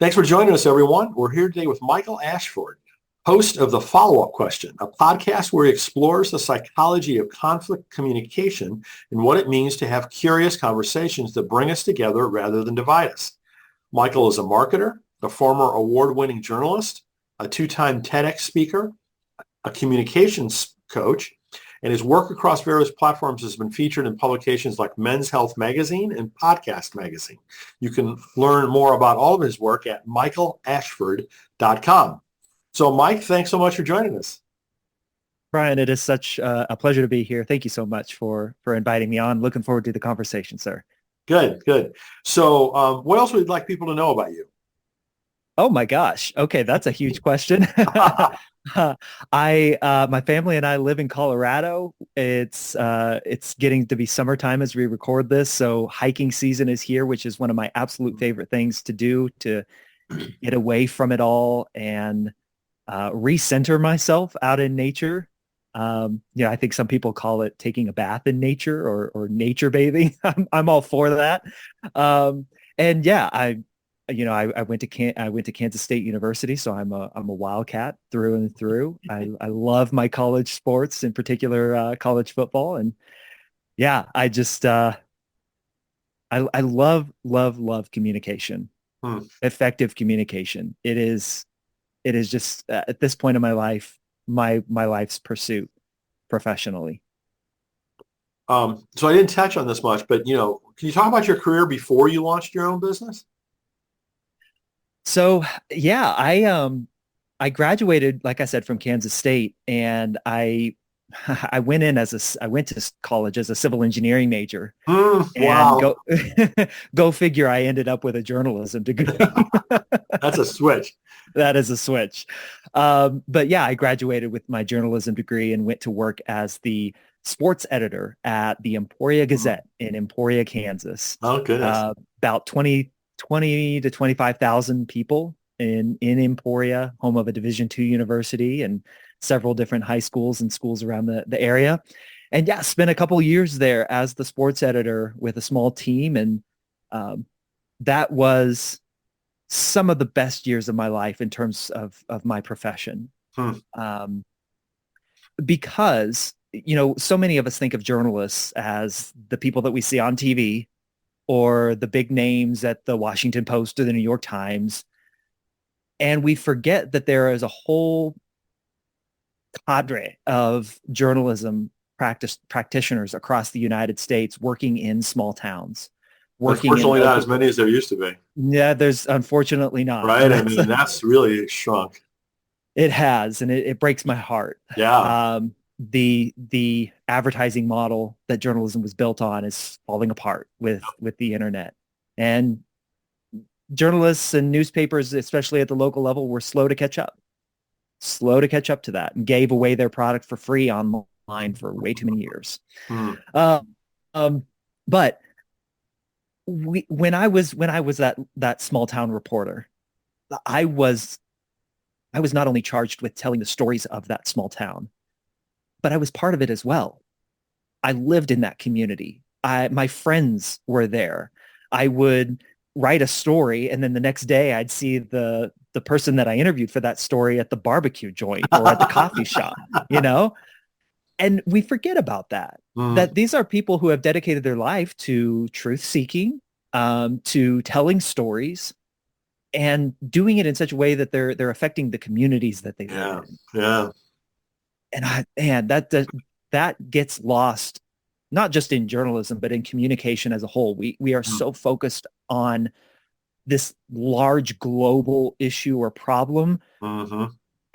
Thanks for joining us, everyone. We're here today with Michael Ashford, host of The Follow-Up Question, a podcast where he explores the psychology of conflict communication and what it means to have curious conversations that bring us together rather than divide us. Michael is a marketer, a former award-winning journalist, a two-time TEDx speaker, a communications coach, and his work across various platforms has been featured in publications like Men's Health Magazine and Podcast Magazine. You can learn more about all of his work at michaelashford.com. So, Mike, thanks so much for joining us. Brian, it is such a pleasure to be here. Thank you so much for inviting me on. Looking forward to the conversation, sir. Good, good. So what else would you like people to know about you? Oh my gosh. Okay, that's a huge question. My family and I live in Colorado. It's getting to be summertime as we record this, so hiking season is here, which is one of my absolute favorite things to do to get away from it all and recenter myself out in nature. I think some people call it taking a bath in nature or nature bathing. I'm all for that. And yeah, I went to Kansas State University, so I'm a Wildcat through and through. I love my college sports, in particular college football, and yeah, I love communication, Hmm. effective communication. It is just at this point in my life, my life's pursuit professionally. So I didn't touch on this much, but can you talk about your career before you launched your own business? So yeah, I graduated, like I said, from Kansas State, and I went in I went to college as a civil engineering major, and Wow, go go figure, I ended up with a journalism degree. that's a switch. That is a switch. But yeah, I graduated with my journalism degree and went to work as the sports editor at the Emporia Hmm. Gazette in Emporia, Kansas. Oh, goodness. About 20 to 25,000 people in Emporia, home of a Division II university and several different high schools and schools around the area. And yeah, spent a couple years there as the sports editor with a small team. And um, that was some of the best years of my life in terms of my profession. Hmm. Um, because, so many of us think of journalists as the people that we see on TV or the big names at the Washington Post or the New York Times. And we forget that there is a whole cadre of journalism practitioners across the United States working in small towns, working in Unfortunately, not as local. many as there used to be, Yeah, there's unfortunately not. right? And I mean, that's really shrunk. it has, and it breaks my heart. Yeah. The advertising model that journalism was built on is falling apart with the internet. And journalists and newspapers, especially at the local level, were slow to catch up to that, and gave away their product for free online for way too many years. Hmm. Um, um, but when I was that small town reporter, I was I was not only charged with telling the stories of that small town, but I was part of it as well. I lived in that community. My friends were there. I would write a story, and then the next day I'd see the person that I interviewed for that story at the barbecue joint or at the coffee shop, you know? And we forget about that, Hmm. that these are people who have dedicated their life to truth seeking, to telling stories and doing it in such a way that they're affecting the communities that they live Yeah. in. Yeah. And that gets lost, not just in journalism, but in communication as a whole. We are Hmm. so focused on this large global issue or problem, Hmm.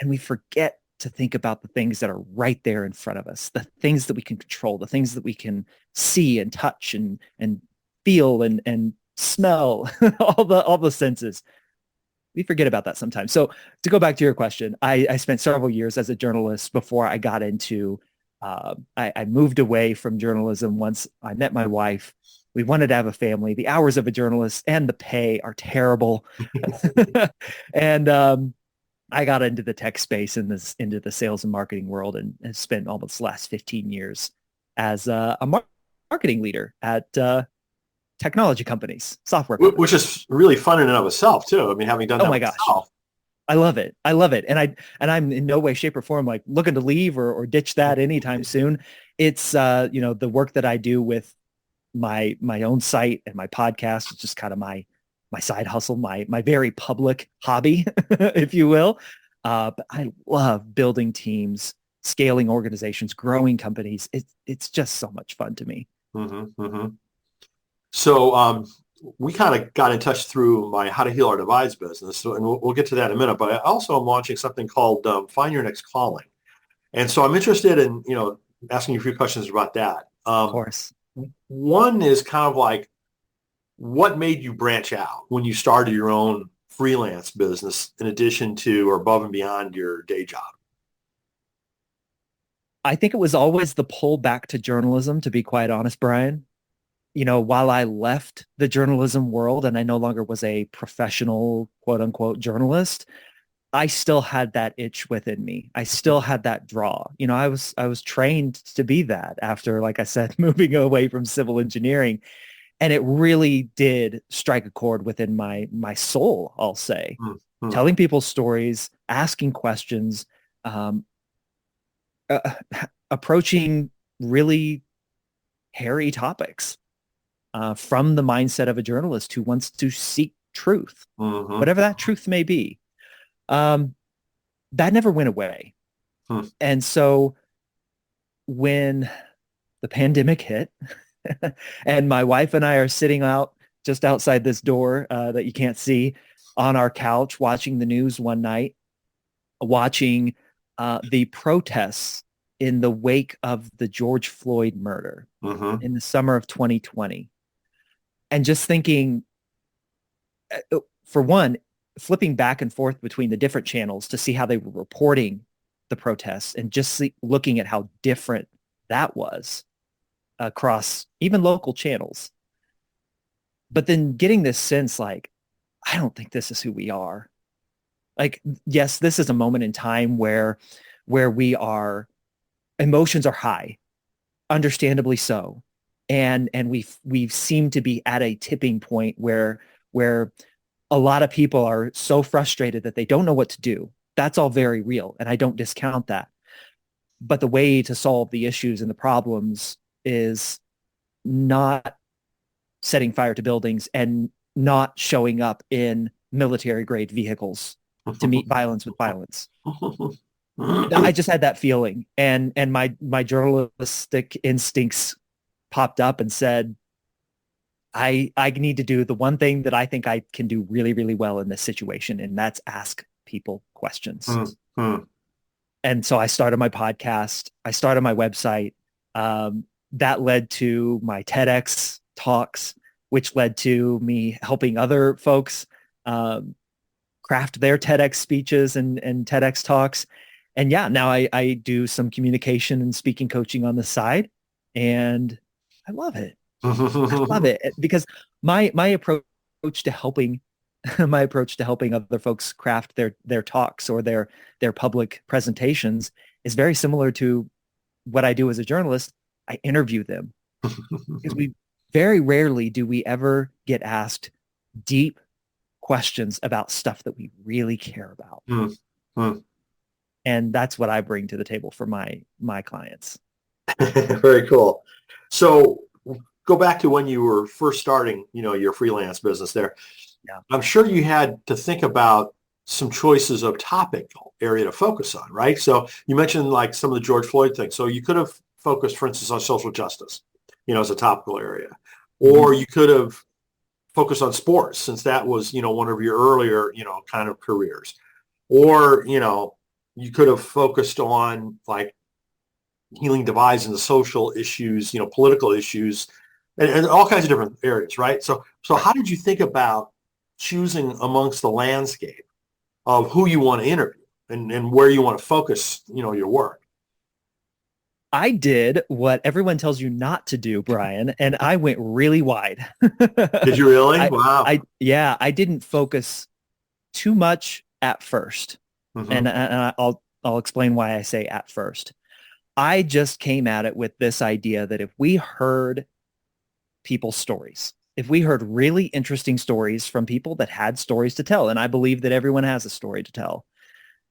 and we forget to think about the things that are right there in front of us, the things that we can control, the things that we can see and touch and feel and smell, all the senses. We forget about that sometimes. So to go back to your question, I spent several years as a journalist before I got into, I moved away from journalism once I met my wife. We wanted to have a family. The hours of a journalist and the pay are terrible. And I got into the tech space and into the sales and marketing world, and spent almost the last 15 years as a marketing leader at technology companies, software companies. Which is really fun in and of itself too. I mean, having done Oh that my gosh. myself. I love it. I love it. And I'm in no way, shape, or form like looking to leave or ditch that anytime soon. It's the work that I do with my own site and my podcast is just kind of my side hustle, my very public hobby, if you will. But I love building teams, scaling organizations, growing companies. It's just so much fun to me. Mm-hmm, mm-hmm. So we kind of got in touch through my How to Heal Our Divides business, and we'll get to that in a minute. But I also am launching something called Find Your Next Calling, and so I'm interested in asking you a few questions about that. Of course. One is kind of like, what made you branch out when you started your own freelance business in addition to or above and beyond your day job? I think it was always the pull back to journalism, to be quite honest, Brian. While I left the journalism world and I no longer was a professional, quote unquote, journalist, I still had that itch within me. I still had that draw. I was trained to be that after, like I said, moving away from civil engineering. And it really did strike a chord within my soul, I'll say. Mm-hmm. Telling people stories, asking questions, um, uh, approaching really hairy topics from the mindset of a journalist who wants to seek truth, Mm-hmm. whatever that truth may be. That never went away. And so when the pandemic hit and my wife and I are sitting out just outside this door that you can't see on our couch watching the news one night, watching the protests in the wake of the George Floyd murder in the summer of 2020. And just thinking, for one, flipping back and forth between the different channels to see how they were reporting the protests and just looking at how different that was across even local channels. But then getting this sense like, I don't think this is who we are. Like, yes, this is a moment in time where emotions are high, understandably so. And we seem to be at a tipping point where a lot of people are so frustrated that they don't know what to do. That's all very real, and I don't discount that. But the way to solve the issues and the problems is not setting fire to buildings and not showing up in military grade vehicles to meet violence with violence. I just had that feeling, and my journalistic instincts popped up and said, I need to do the one thing that I think I can do really, really well in this situation, and that's ask people questions. And so I started my podcast. I started my website. That led to my TEDx talks, which led to me helping other folks craft their TEDx speeches and TEDx talks. And yeah, now I do some communication and speaking coaching on the side, and I love it. I love it because my approach to helping other folks craft their talks or their public presentations is very similar to what I do as a journalist. I interview them because we very rarely do we ever get asked deep questions about stuff that we really care about. And that's what I bring to the table for my clients. Very cool. So go back to when you were first starting, your freelance business there. Yeah. I'm sure you had to think about some choices of topic area to focus on, right? So you mentioned like some of the George Floyd things. So you could have focused, for instance, on social justice, as a topical area, or you could have focused on sports since that was, one of your earlier, kind of careers, or, you could have focused on like healing divides and the social issues, political issues, and all kinds of different areas, right? So how did you think about choosing amongst the landscape of who you want to interview and where you want to focus, your work? I did what everyone tells you not to do, Brian, and I went really wide. Did you really? Wow. I didn't focus too much at first. And I'll explain why I say at first. I just came at it with this idea that if we heard people's stories, if we heard really interesting stories from people that had stories to tell, and I believe that everyone has a story to tell,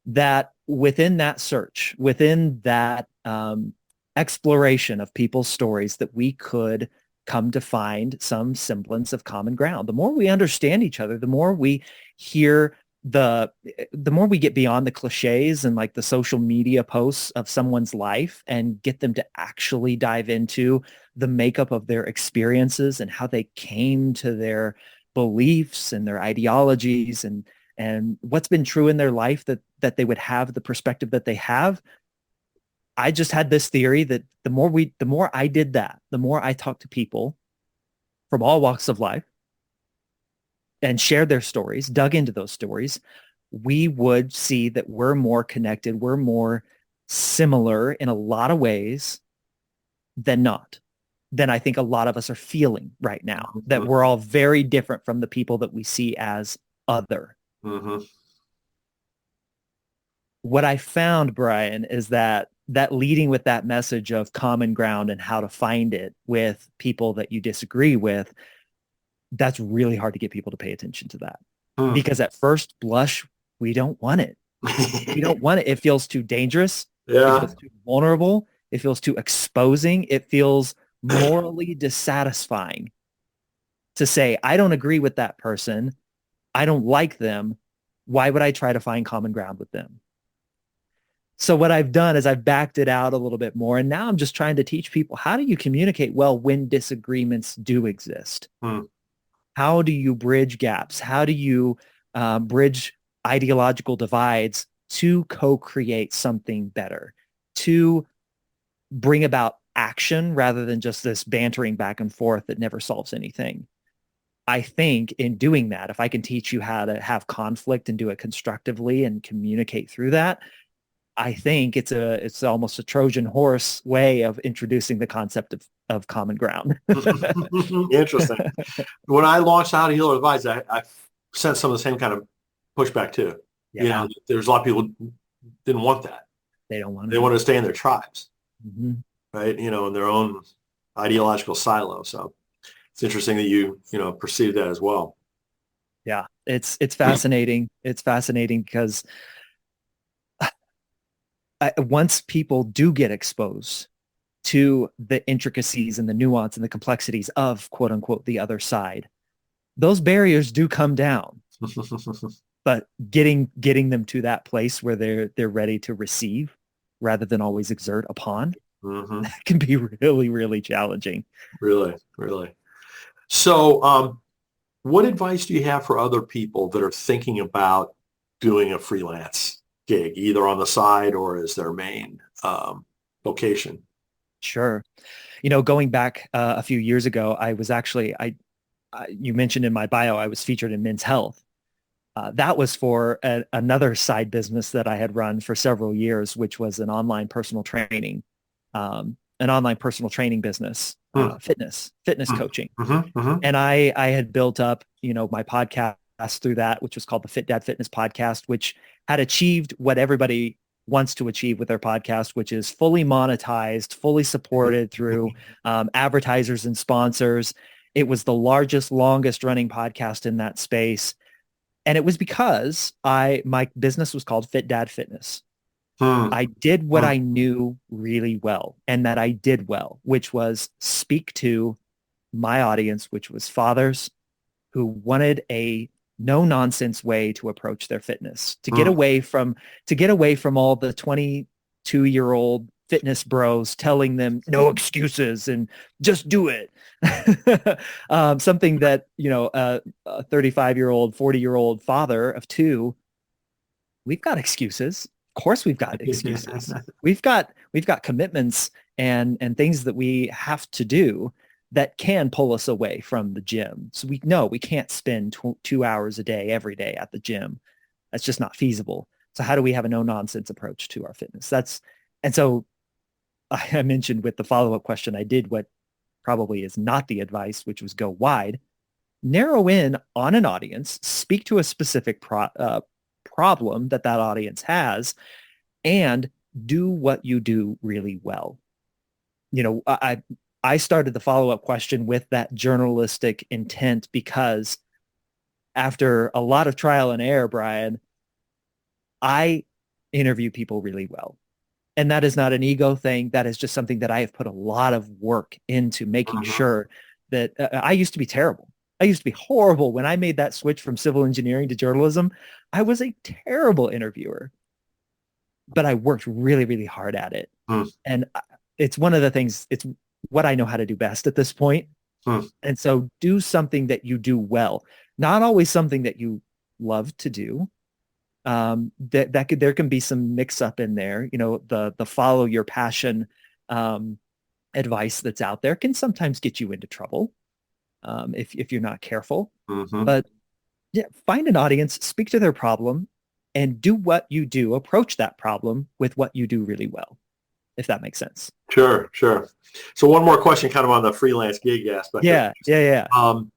that within that search, within that exploration of people's stories, that we could come to find some semblance of common ground. The more we understand each other, the more we hear the more we get beyond the cliches and like the social media posts of someone's life and get them to actually dive into the makeup of their experiences and how they came to their beliefs and their ideologies and what's been true in their life that they would have the perspective that they have. I just had this theory that the more I did that, the more I talked to people from all walks of life and shared their stories, dug into those stories, we would see that we're more connected, we're more similar in a lot of ways than not, than I think a lot of us are feeling right now, that we're all very different from the people that we see as other. Mm-hmm. What I found, Brian, is that leading with that message of common ground and how to find it with people that you disagree with, that's really hard to get people to pay attention to that. Because at first blush, we don't want it. We don't want it. It feels too dangerous. Yeah. It feels too vulnerable. It feels too exposing. It feels morally dissatisfying to say, I don't agree with that person. I don't like them. Why would I try to find common ground with them? So what I've done is I've backed it out a little bit more. And now I'm just trying to teach people, how do you communicate well when disagreements do exist? How do you bridge gaps? How do you bridge ideological divides to co-create something better, to bring about action rather than just this bantering back and forth that never solves anything? I think in doing that, if I can teach you how to have conflict and do it constructively and communicate through that, I think it's almost a Trojan horse way of introducing the concept of common ground. Interesting. When I launched How to Heal Or Advise, I sent some of the same kind of pushback too. Yeah. You know, there's a lot of people didn't want that. They don't want They wanted to stay in their tribes, right? You know, in their own ideological silo. So it's interesting that you perceive that as well. Yeah, it's fascinating. It's fascinating because once people do get exposed to the intricacies and the nuance and the complexities of quote unquote the other side, those barriers do come down. But getting them to that place where they're ready to receive rather than always exert upon, that can be really, really challenging. Really, really. So what advice do you have for other people that are thinking about doing a freelance gig, either on the side or as their main vocation? Sure. You know, going back a few years ago, I was actually, you mentioned in my bio, I was featured in Men's Health. That was for another side business that I had run for several years, which was an online personal training business, fitness coaching. And I had built up, my podcast through that, which was called the Fit Dad Fitness Podcast, which had achieved what everybody wants to achieve with their podcast, which is fully monetized, fully supported through advertisers and sponsors. It was the largest, longest running podcast in that space. And it was because my business was called Fit Dad Fitness. I did what I knew really well and that I did well, which was speak to my audience, which was fathers who wanted a no nonsense way to approach their fitness, to get away from all the 22-year-old fitness bros telling them no excuses and just do it. Something that, a 35-year-old, 40-year-old father of two, we've got excuses. Of course we've got excuses. We've got commitments and things that we have to do that can pull us away from the gym. So we know we can't spend 2 hours a day, every day at the gym. That's just not feasible. So how do we have a no nonsense approach to our fitness? And so I mentioned with the follow-up question, I did what probably is not the advice, which was go wide, narrow in on an audience, speak to a specific problem that audience has, and do what you do really well. I started the follow-up question with that journalistic intent because after a lot of trial and error, Brian, I interview people really well. And that is not an ego thing. That is just something that I have put a lot of work into making Mhm. sure that I used to be terrible. I used to be horrible. When I made that switch from civil engineering to journalism, I was a terrible interviewer, but I worked really, really hard at it. Mm, And it's one of the things, it's what I know how to do best at this point. mm, And so do something that you do well, not always something that you love to do. That could, there can be some mix up in there. You know, the follow your passion um, advice that's out there can sometimes get you into trouble if you're not careful. mhm. But yeah, find an audience, speak to their problem, and do what you do. Approach that problem with what you do really well, if that makes sense. Sure, sure. So one more question kind of on the freelance gig aspect of Yeah, yeah, yeah. um,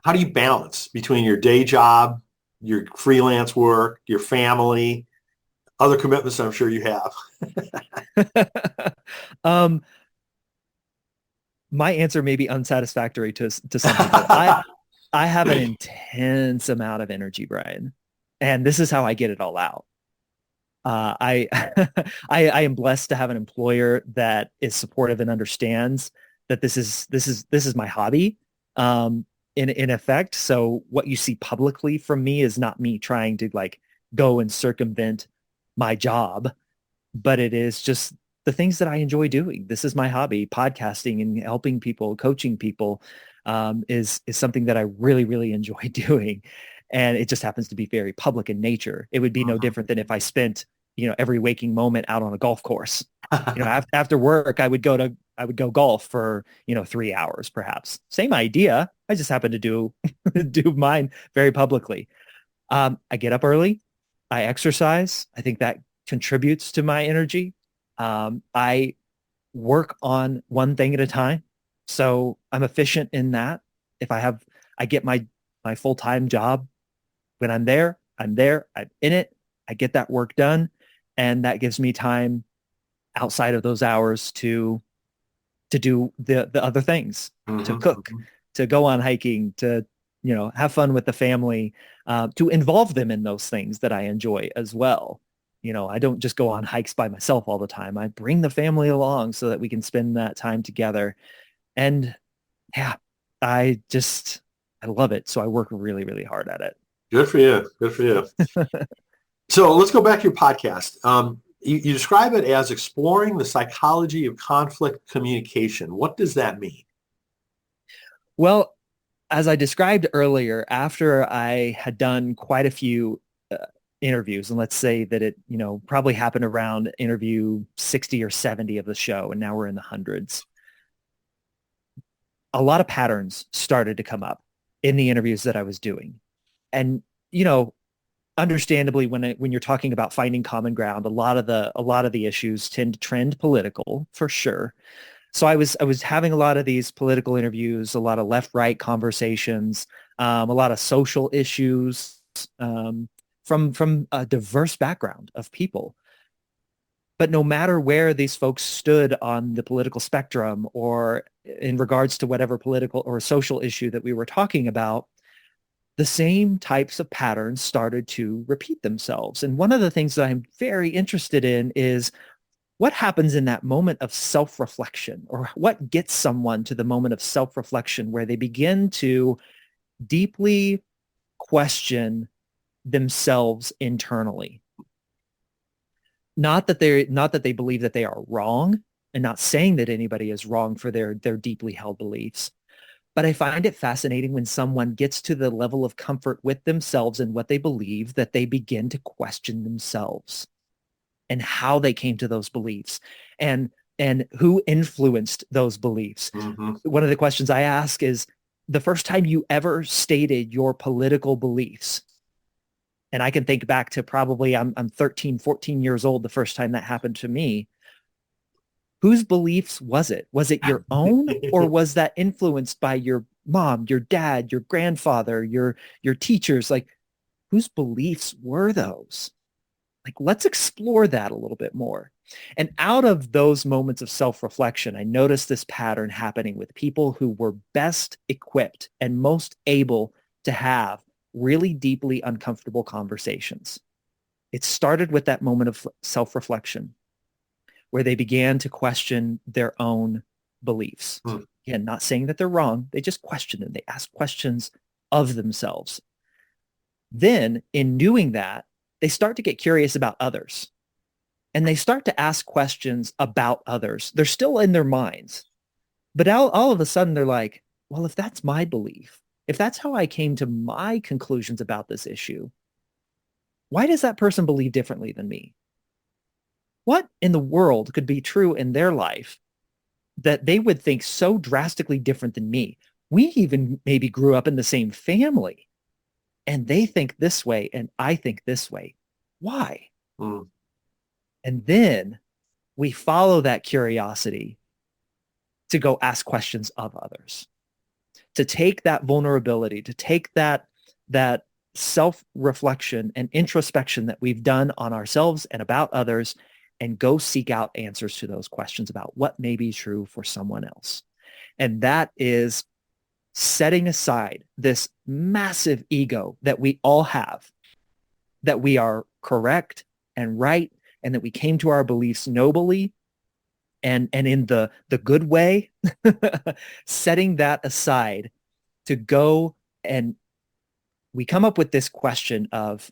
how do you balance between your day job, your freelance work, your family, other commitments I'm sure you have? um, my answer may be unsatisfactory to some people. I have an intense amount of energy, Brian, and this is how I get it all out. I, I am blessed to have an employer that is supportive and understands that this is my hobby. In effect, so what you see publicly from me is not me trying to like go and circumvent my job, but it is just the things that I enjoy doing. This is my hobby. Podcasting and helping people, coaching people, is something that I really, really enjoy doing. And it just happens to be very public in nature. It would be no different than if I spent, every waking moment out on a golf course. After work, I would go golf for, 3 hours perhaps. Same idea. I just happen to do do mine very publicly. I get up early. I exercise. I think that contributes to my energy. I work on one thing at a time. So I'm efficient in that. If I get my full-time job when I'm there, I'm in it, I get that work done. And that gives me time outside of those hours to do the other things, to Mhm, cook, mhm. to go on hiking, to, have fun with the family, to involve them in those things that I enjoy as well. I don't just go on hikes by myself all the time. I bring the family along so that we can spend that time together. And yeah, I love it. So I work really, really hard at it. Good for you. Good for you. So let's go back to your podcast. You describe it as exploring the psychology of conflict communication. What does that mean? Well, as I described earlier, after I had done quite a few interviews, and let's say that it, probably happened around interview 60 or 70 of the show, and now we're in the hundreds, a lot of patterns started to come up in the interviews that I was doing. And, understandably, when you're talking about finding common ground, a lot of the issues tend to trend political for sure. So I was having a lot of these political interviews, a lot of left-right conversations, a lot of social issues from a diverse background of people. But no matter where these folks stood on the political spectrum or in regards to whatever political or social issue that we were talking about, the same types of patterns started to repeat themselves. And one of the things that I'm very interested in is what happens in that moment of self-reflection, or what gets someone to the moment of self-reflection where they begin to deeply question themselves internally. Not that they believe that they are wrong, and not saying that anybody is wrong for their deeply held beliefs. But I find it fascinating when someone gets to the level of comfort with themselves and what they believe that they begin to question themselves and how they came to those beliefs, and who influenced those beliefs. Hmm. One of the questions I ask is, the first time you ever stated your political beliefs, and I can think back to probably I'm 13, 14 years old the first time that happened to me. Whose beliefs was it? Was it your own, or was that influenced by your mom, your dad, your grandfather, your teachers? Like, whose beliefs were those? Like, let's explore that a little bit more. And out of those moments of self-reflection, I noticed this pattern happening with people who were best equipped and most able to have really deeply uncomfortable conversations. It started with that moment of self-reflection where they began to question their own beliefs. Hmm. Again, not saying that they're wrong. They just question them. They ask questions of themselves. Then in doing that, they start to get curious about others and they start to ask questions about others. They're still in their minds, but all of a sudden they're like, well, if that's my belief, if that's how I came to my conclusions about this issue, why does that person believe differently than me? What in the world could be true in their life that they would think so drastically different than me? We even maybe grew up in the same family and they think this way and I think this way. Why? Hmm. And then we follow that curiosity to go ask questions of others, to take that vulnerability, to take that self-reflection and introspection that we've done on ourselves and about others and go seek out answers to those questions about what may be true for someone else. And that is setting aside this massive ego that we all have, that we are correct and right, and that we came to our beliefs nobly and in the good way, setting that aside to go and we come up with this question of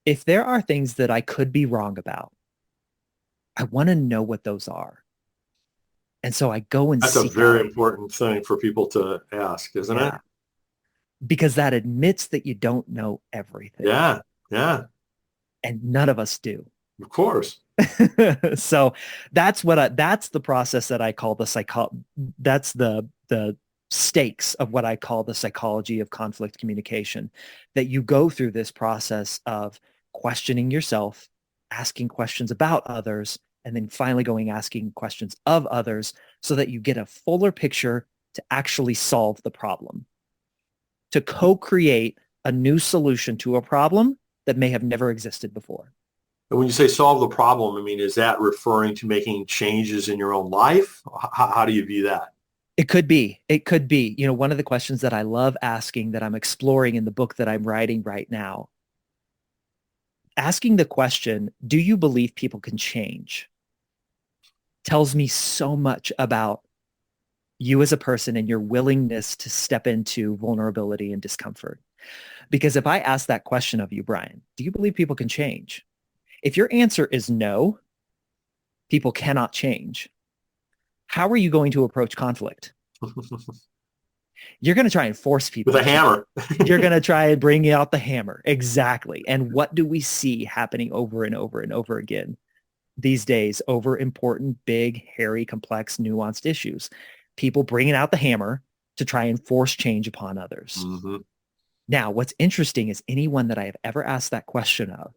if there are things that I could be wrong about, I want to know what those are. And so I go and That's a seek very out, important thing for people to ask, isn't it? yeah, because that admits that you don't know everything. Yeah, yeah, And none of us do. of course. So that's the process that I call that's the stakes of what I call the psychology of conflict communication, that you go through this process of questioning yourself, asking questions about others, and then finally going asking questions of others so that you get a fuller picture to actually solve the problem, to co-create a new solution to a problem that may have never existed before. And when you say solve the problem, I mean, is that referring to making changes in your own life? How do you view that? It could be. It could be. You know, one of the questions that I love asking that I'm exploring in the book that I'm writing right now, asking the question, do you believe people can change? Tells me so much about you as a person and your willingness to step into vulnerability and discomfort. Because if I ask that question of you, Brian, do you believe people can change? If your answer is no, people cannot change, how are you going to approach conflict? You're going to try and force With people a to change. hammer. You're going to try and bring out the hammer. Exactly. And what do we see happening over and over and over again these days over important, big, hairy, complex, nuanced issues? People bringing out the hammer to try and force change upon others. Mm-hmm. Now, what's interesting is anyone that I have ever asked that question of,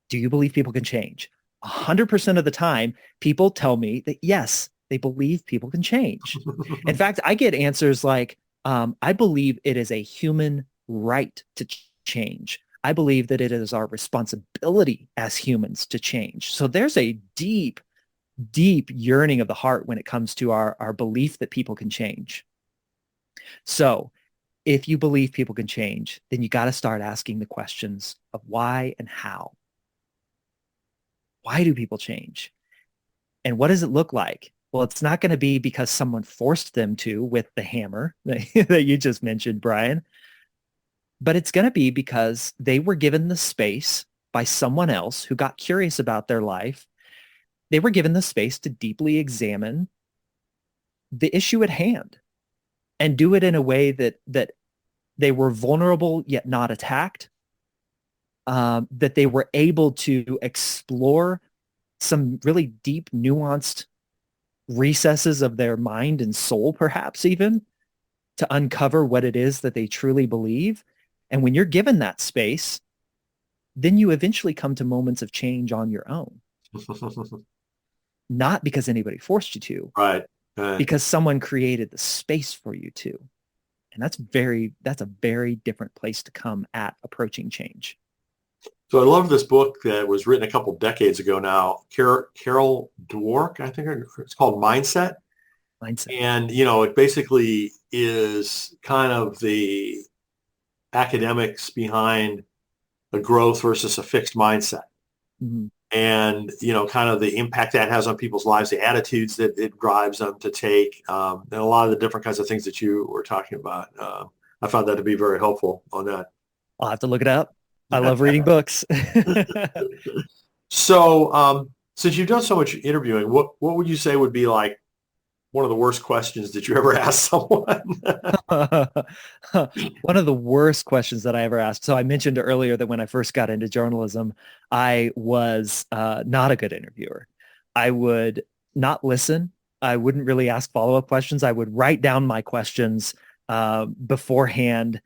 do you believe people can change? 100% of the time, people tell me that yes, they believe people can change. In fact, I get answers like, I believe it is a human right to change. I believe that it is our responsibility as humans to change. So there's a deep, deep yearning of the heart when it comes to our belief that people can change. So if you believe people can change, then you got to start asking the questions of why and how. Why do people change? And what does it look like? Well, it's not going to be because someone forced them to with the hammer that you just mentioned, Brian, but it's going to be because they were given the space by someone else who got curious about their life. They were given the space to deeply examine the issue at hand and do it in a way that they were vulnerable yet not attacked, that they were able to explore some really deep, nuanced recesses of their mind and soul, perhaps even, to uncover what it is that they truly believe. And when you're given that space, then you eventually come to moments of change on your own, not because anybody forced you to, Right. Right. because someone created the space for you to. And that's a very different place to come at approaching change. So I love this book that was written a couple decades ago now. Carol Dwork, I think it's called Mindset. Mindset. And, it basically is kind of the academics behind a growth versus a fixed mindset. Mhm. And, kind of the impact that has on people's lives, the attitudes that it drives them to take, and a lot of the different kinds of things that you were talking about. I found that to be very helpful on that. I'll have to look it up. I love reading books. So, since you've done so much interviewing, what would you say would be like one of the worst questions that you ever asked someone? One of the worst questions that I ever asked. So I mentioned earlier that when I first got into journalism, I was not a good interviewer. I would not listen. I wouldn't really ask follow-up questions. I would write down my questions beforehand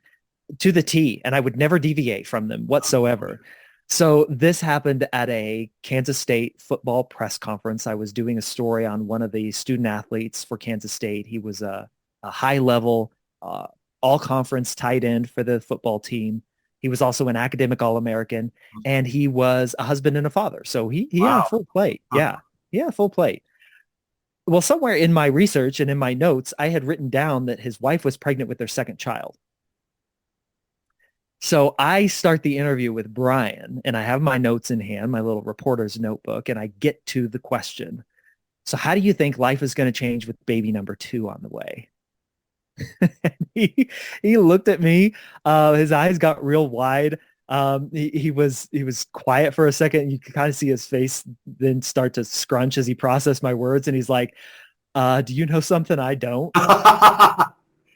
to the T, and I would never deviate from them whatsoever. So this happened at a Kansas State football press conference. I was doing a story on one of the student athletes for Kansas State. He was a high level, all conference tight end for the football team. He was also an academic All-American, and he was a husband and a father. So he had a Wow. full plate. Yeah. Yeah, full plate. Well, somewhere in my research and in my notes, I had written down that his wife was pregnant with their second child. So I start the interview with Brian, and I have my notes in hand, my little reporter's notebook, and I get to the question. So how do you think life is going to change with baby number 2 on the way? he looked at me. His eyes got real wide. He was quiet for a second. You could kind of see his face then start to scrunch as he processed my words. And he's like, do you know something I don't?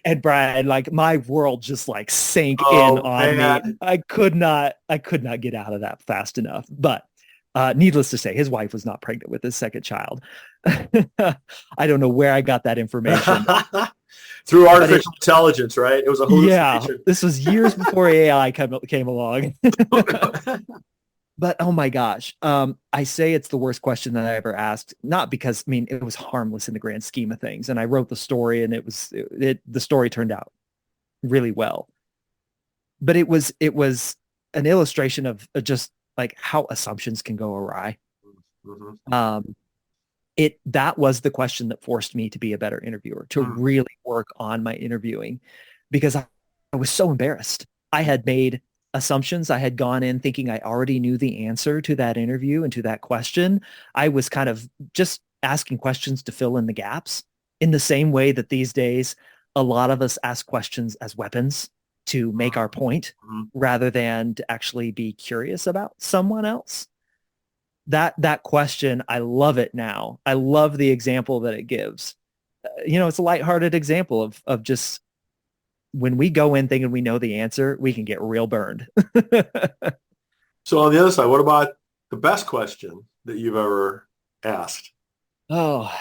And Brian, like my world just like sank in Oh on me. man. I could not get out of that fast enough. But needless to say, his wife was not pregnant with his second child. I don't know where I got that information. Through artificial intelligence, right? It was a Yeah, hallucination. this was years before AI came along. But oh my gosh, I say it's the worst question that I ever asked, not because I mean it was harmless in the grand scheme of things, and I wrote the story, and the story turned out really well. But it was an illustration of just like how assumptions can go awry. Mhm. Um, that was the question that forced me to be a better interviewer, to Mhm. really work on my interviewing, because I was so embarrassed. I had made assumptions. I had gone in thinking I already knew the answer to that interview and to that question. I was kind of just asking questions to fill in the gaps in the same way that these days a lot of us ask questions as weapons to make our point Mhm. rather than to actually be curious about someone else. That question, I love it now. I love the example that it gives. It's a lighthearted example of just when we go in thinking we know the answer, we can get real burned. So on the other side, what about the best question that you've ever asked? Oh,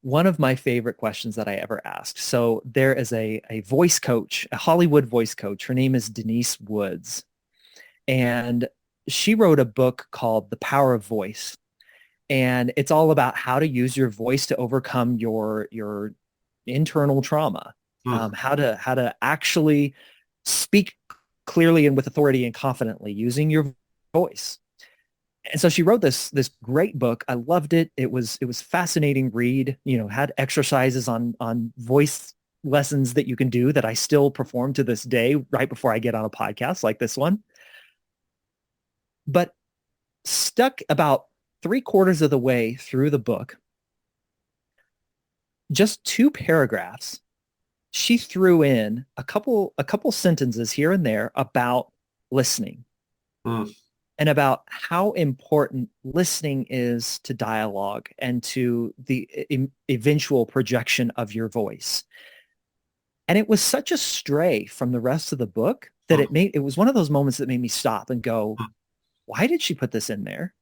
one of my favorite questions that I ever asked. So there is a voice coach, a Hollywood voice coach. Her name is Denise Woods. And she wrote a book called The Power of Voice. And it's all about how to use your voice to overcome your internal trauma, Hmm. how to actually speak clearly and with authority and confidently using your voice. And so she wrote this great book. I loved it. It was fascinating read. Had exercises on voice lessons that you can do that I still perform to this day right before I get on a podcast like this one. But stuck about 3/4 of the way through the book, just 2 paragraphs, she threw in a couple sentences here and there about listening Hmm. and about how important listening is to dialogue and to the eventual projection of your voice. And it was such a stray from the rest of the book that it was one of those moments that made me stop and go, why did she put this in there?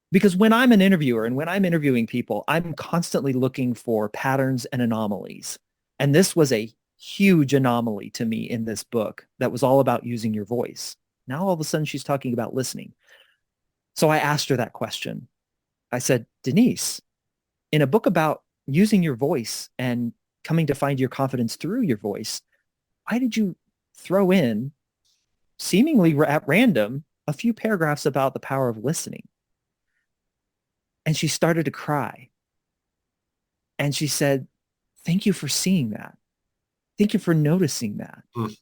Because when I'm an interviewer and when I'm interviewing people, I'm constantly looking for patterns and anomalies. And this was a huge anomaly to me in this book that was all about using your voice. Now all of a sudden she's talking about listening. So I asked her that question. I said, Denise, in a book about using your voice and coming to find your confidence through your voice, why did you throw in seemingly at random, a few paragraphs about the power of listening. And she started to cry. And she said, thank you for seeing that. Thank you for noticing that. Mm.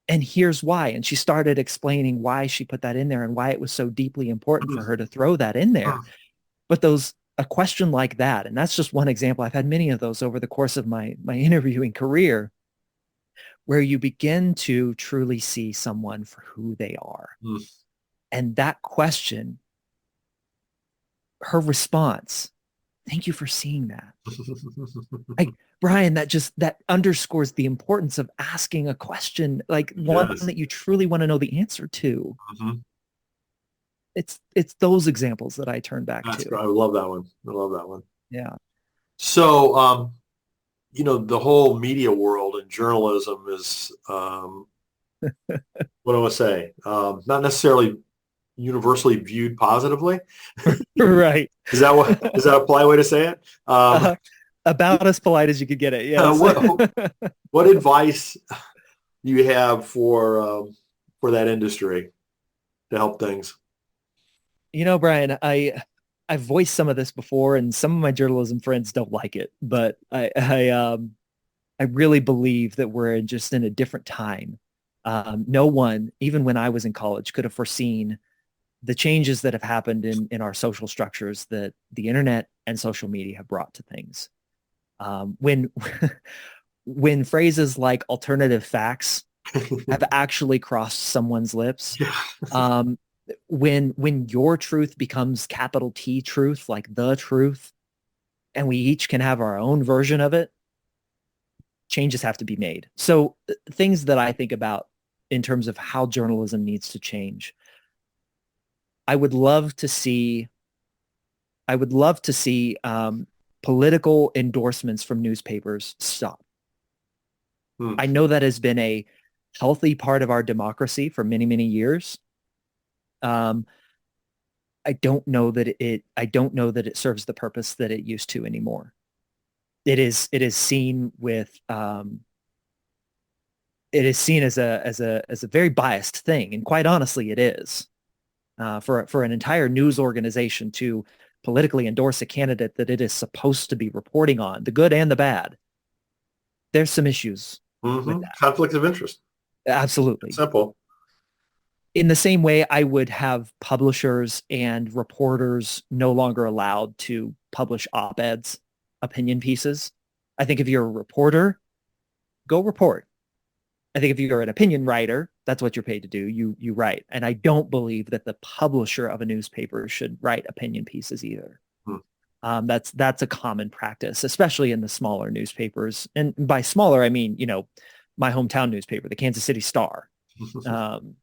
And here's why. And she started explaining why she put that in there and why it was so deeply important for her to throw that in there. But a question like that, and that's just one example. I've had many of those over the course of my interviewing career, where you begin to truly see someone for who they are. Mm. And that question, her response, thank you for seeing that. Like, Brian, that underscores the importance of asking a question, like one Yes. that you truly want to know the answer to. Mhm. It's those examples that I turn back That's to. I love that one. I love that one. Yeah. So, the whole media world and journalism is, what do I say? Not necessarily universally viewed positively. Right. Is that a polite way to say it? Uh, about as polite as you could get it. Yes. What advice do you have for that industry to help things? Brian, I've voiced some of this before, and some of my journalism friends don't like it, but I really believe that we're just in a different time. No one, even when I was in college, could have foreseen the changes that have happened in our social structures that the internet and social media have brought to things. When when phrases like alternative facts have actually crossed someone's lips, Yeah. um, when your truth becomes capital T truth, like the truth, and we each can have our own version of it, changes have to be made. So things that I think about in terms of how journalism needs to change. I would love to see political endorsements from newspapers stop. Hmm. I know that has been a healthy part of our democracy for many, many years. Um, I don't know that it serves the purpose that it used to anymore. It is seen as a very biased thing, and quite honestly, it is. For an entire news organization to politically endorse a candidate that it is supposed to be reporting on, the good and the bad, there's some issues with that. Conflict of interest. Absolutely. Simple. In the same way, I would have publishers and reporters no longer allowed to publish op-eds, opinion pieces. I think if you're a reporter, go report. I think if you're an opinion writer, that's what you're paid to do. You write. And I don't believe that the publisher of a newspaper should write opinion pieces either. Hmm. That's a common practice, especially in the smaller newspapers. And by smaller, I mean, my hometown newspaper, the Kansas City Star, um,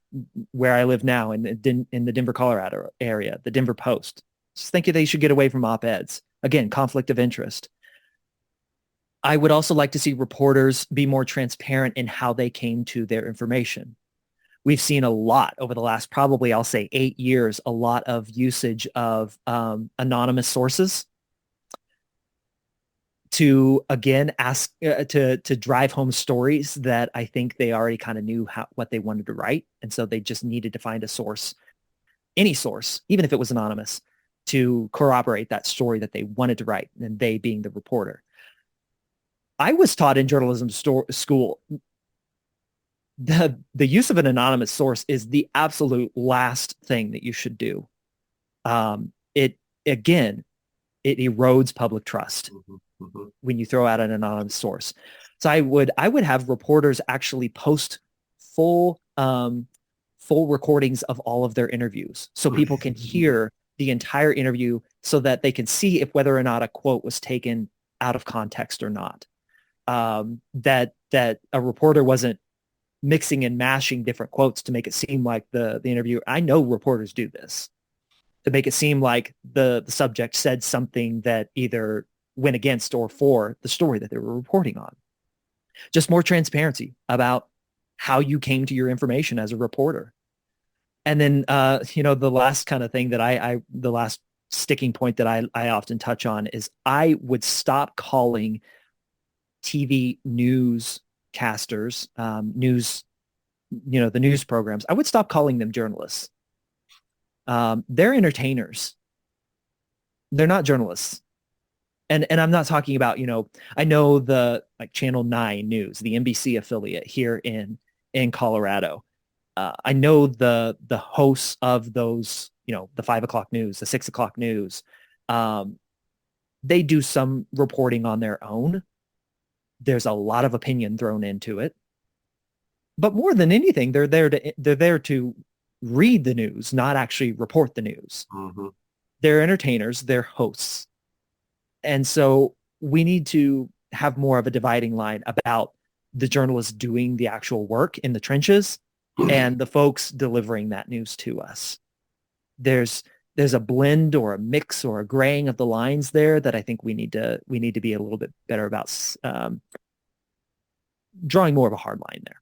where I live now in the Denver, Colorado area, the Denver Post. Just think they should get away from op-eds. Again, conflict of interest. I would also like to see reporters be more transparent in how they came to their information. We've seen a lot over the last, probably, I'll say 8 years, a lot of usage of anonymous sources to, again, ask to drive home stories that I think they already kind of knew what they wanted to write. And so they just needed to find a source, any source, even if it was anonymous, to corroborate that story that they wanted to write, and they being the reporter. I was taught in journalism school, the use of an anonymous source is the absolute last thing that you should do. It again, it erodes public trust when you throw out an anonymous source. So I would have reporters actually post full recordings of all of their interviews, so people can hear the entire interview, so that they can see if whether or not a quote was taken out of context or not. That a reporter wasn't mixing and mashing different quotes to make it seem like the interview. I know reporters do this to make it seem like the subject said something that either went against or for the story that they were reporting on. Just more transparency about how you came to your information as a reporter. And then, the last kind of thing that the last sticking point that I often touch on is I would stop calling TV newscasters, news the news programs, I would stop calling them journalists. They're entertainers. They're not journalists. And I'm not talking about, I know the like Channel 9 News, the NBC affiliate here in Colorado. I know the hosts of those, the 5 o'clock news, the 6 o'clock news. They do some reporting on their own. There's a lot of opinion thrown into it. But more than anything, they're there to read the news, not actually report the news. Mm-hmm. They're entertainers, they're hosts. And so we need to have more of a dividing line about the journalists doing the actual work in the trenches and the folks delivering that news to us. There's a blend or a mix or a graying of the lines there that I think we need to be a little bit better about drawing more of a hard line there.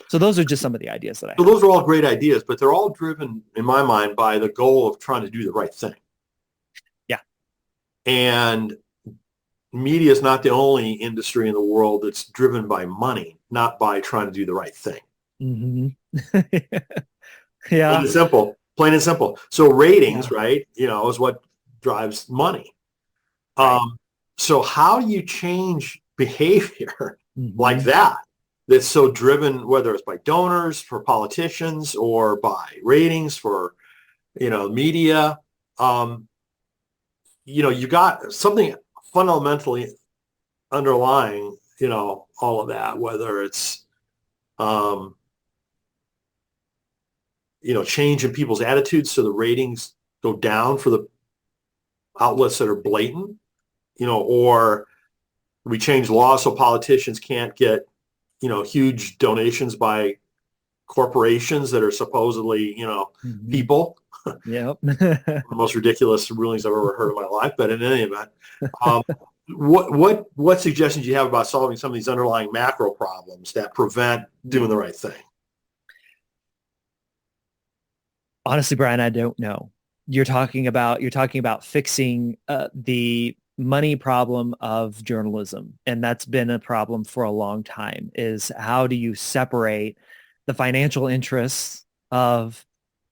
So those are just some of the ideas that I have. So those are all great ideas, but they're all driven, in my mind, by the goal of trying to do the right thing. Yeah. And media is not the only industry in the world that's driven by money, not by trying to do the right thing. Mm-hmm. Yeah. Plain and simple. Plain and simple. So ratings, right, is what drives money. Right. So how do you change behavior like that? That's so driven, whether it's by donors, for politicians, or by ratings for, media. You got something fundamentally underlying, all of that, whether it's, change in people's attitudes so the ratings go down for the outlets that are blatant, or we change laws so politicians can't get huge donations by corporations that are supposedly, people. Yep. The most ridiculous rulings I've ever heard in my life. But in any event, what suggestions do you have about solving some of these underlying macro problems that prevent doing the right thing? Honestly, Brian, I don't know. You're talking about fixing the money problem of journalism, and that's been a problem for a long time. Is how do you separate the financial interests of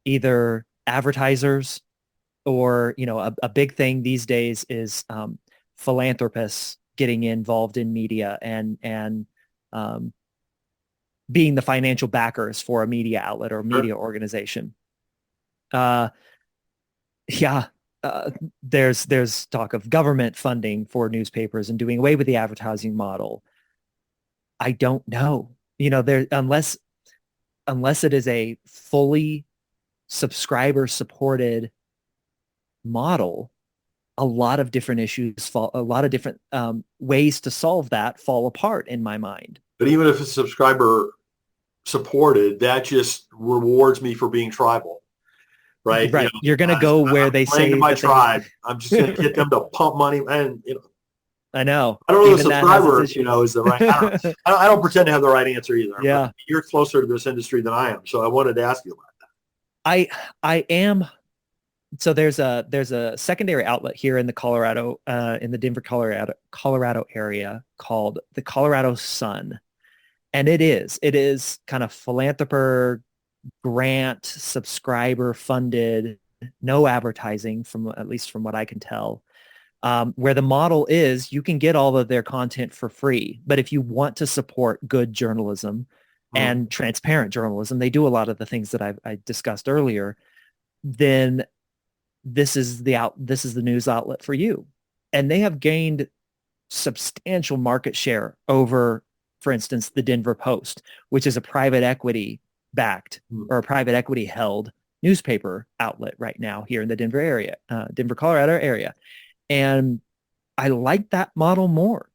either advertisers or a big thing these days is philanthropists getting involved in media and being the financial backers for a media outlet or media organization. There's talk of government funding for newspapers and doing away with the advertising model. I don't know, unless it is a fully subscriber supported model, a lot of different a lot of different ways to solve that fall apart in my mind. But even if it's subscriber supported, that just rewards me for being tribal. Right. Right. You're going to go where they say my tribe. I'm just going to get them to pump money. And, I know. I don't know the subscriber, is the right. I don't pretend to have the right answer either. Yeah. You're closer to this industry than I am. So I wanted to ask you about that. I am. So there's a secondary outlet here in the Colorado, in the Denver, Colorado area called the Colorado Sun. And it is kind of philanthropist, grant, subscriber funded, no advertising, at least from what I can tell, where the model is you can get all of their content for free. But if you want to support good journalism and transparent journalism, they do a lot of the things that I discussed earlier, then this is the news outlet for you. And they have gained substantial market share over, for instance, the Denver Post, which is a private equity backed or a private equity held newspaper outlet right now here in the Denver area, Denver, Colorado area. And I like that model more.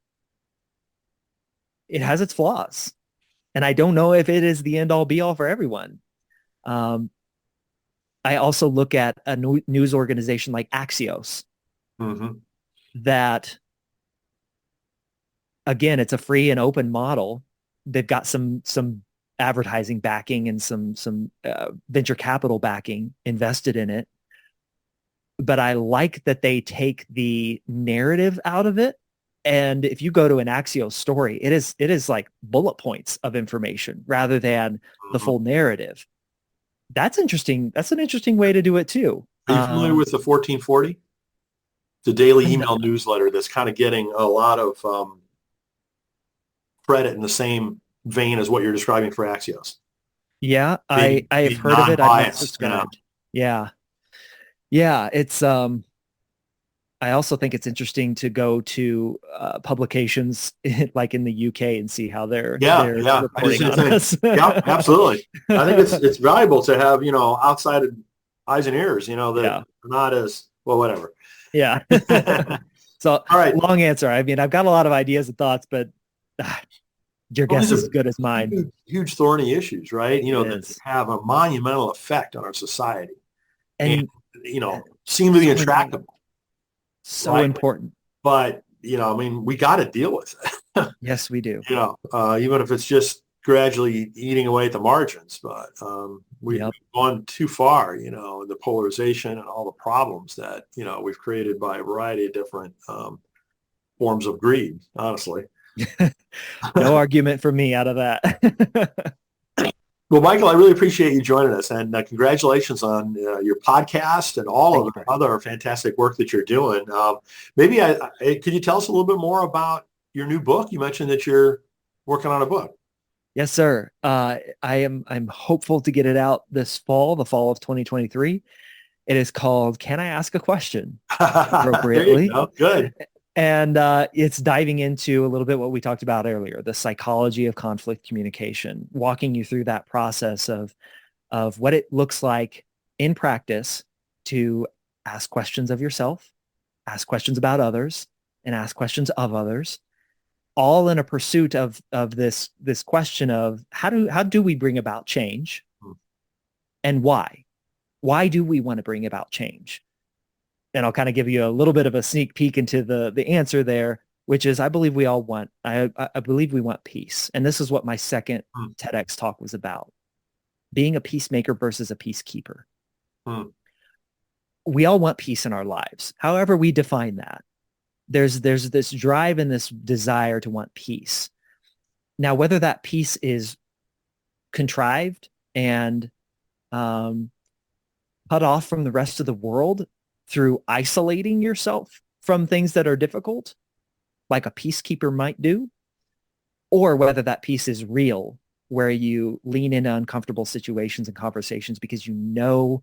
It has its flaws. And I don't know if it is the end all be all for everyone. I also look at a news organization like Axios that, again, it's a free and open model. They've got some advertising backing and some venture capital backing invested in it. But I like that they take the narrative out of it And if you go to an Axios story, it is like bullet points of information rather than the Mhm. full narrative. That's interesting. That's an interesting way to do it too. Are you familiar with the 1440? The daily And email newsletter that's kind of getting a lot of credit in the same vein as what you're describing for Axios. yeah, Being, I have being heard of it. I've not non-biased, you know. subscribed. Yeah. Yeah, it's I also think it's interesting to go to publications like in the UK and see how Yeah, they're yeah. I just reporting did on think, us. yeah, absolutely. I think it's valuable to have, outside eyes and ears, that Yeah. are not as well, whatever. Yeah. So All right. long answer. I mean, I've got a lot of ideas and thoughts, but your Well, guess these is are as good as mine. huge, huge thorny issues, right? It That is. have a monumental effect on our society and, And seem to be so important. intractable, So right? important. But, I mean, we got to deal with it. Yes, we do. Even if it's just gradually eating away at the margins. But we've Yep. gone too far, the polarization and all the problems that, we've created by a variety of different forms of greed, honestly. No argument for me out of that. Well, Michael, I really appreciate you joining us, and congratulations on your podcast and all Thank of you, the Brian. other fantastic work that you're doing. Maybe could you tell us a little bit more about your new book? You mentioned that you're working on a book. Yes, sir. I'm hopeful to get it out this fall, the fall of 2023. It is called Can I Ask a Question? There you Appropriately. go. Good. And it's diving into a little bit what we talked about earlier, the psychology of conflict communication, walking you through that process of what it looks like in practice to ask questions of yourself, ask questions about others, and ask questions of others, all in a pursuit of this question of how do we bring about change Hmm. and why? Why do we want to bring about change? And I'll kind of give you a little bit of a sneak peek into the answer there, which is I believe we all want, I believe we want peace. And this is what my second Hmm. TEDx talk was about, being a peacemaker versus a peacekeeper. Hmm. We all want peace in our lives. However we define that. There's this drive and this desire to want peace. Now, whether that peace is contrived and cut off from the rest of the world through isolating yourself from things that are difficult, like a peacekeeper might do, or whether that peace is real, where you lean into uncomfortable situations and conversations because you know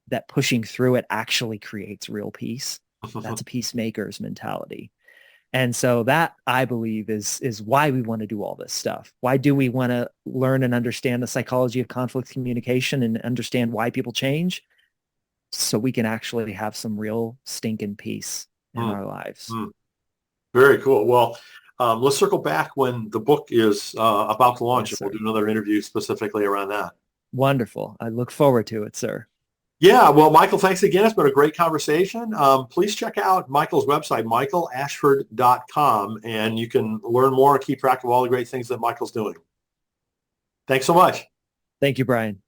that pushing through it actually creates real peace. That's a peacemaker's mentality. And so that, I believe, is why we want to do all this stuff. Why do we want to learn and understand the psychology of conflict communication and understand why people change? So we can actually have some real stinking peace in Hmm. our lives. Hmm. Very cool. Well, let's circle back when the book is about to launch, Yes, and we'll sir. do another interview specifically around that. Wonderful. I look forward to it, sir. Yeah, well, Michael, thanks again. It's been a great conversation. Please check out Michael's website, michaelashford.com, and you can learn more and keep track of all the great things that Michael's doing. Thanks so much. Thank you, Brian.